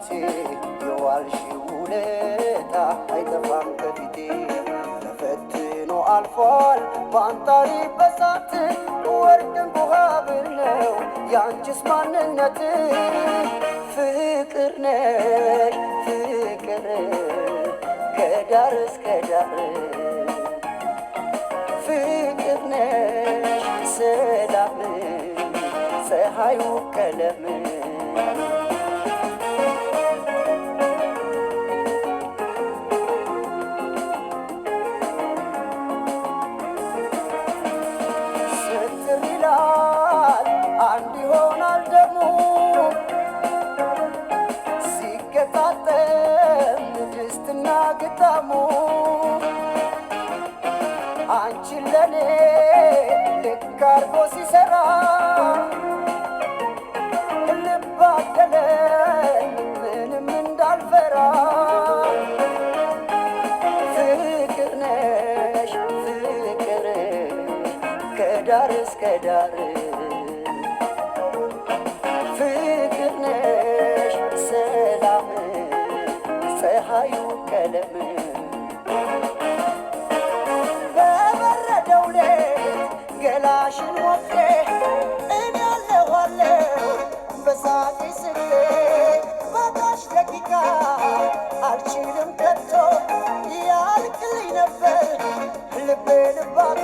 ቤቴ የዋልሽው ውለታ አይጠፋም ከፊቴ ተፈትኖ አልፏል ባንጣሪ በሳት ወርቅ እንቁ ሀብል ነው ያንቺስ ማንነት ፍቅር ነሽ ፍቅር ከዳር እስከ ዳር ፍቅር ነሽ ሰላም ፀሐዩ ቀለም ስትር ይላል አንድ ይሆናል ደግሞ ሲገጣጠም ድስትና ግጣሙ አንቺን ለኔ ልክ አርጎ ሲሰራ ልብ አደለኝ ምንም እንዳልፈራ ፍቅር ነሽ ፍቅር ከዳር እስከ ዳር ፍቅር ነሽ ሰላም ፀሐዩ ቀለም ገላሽን ወፍሬ እኔ አለኋለሁ በሳቂ ስቄ ባታሽ ደቂቃ አልችልም ከቶ ያልቅልኝ ነበር ልቤ ልባቶ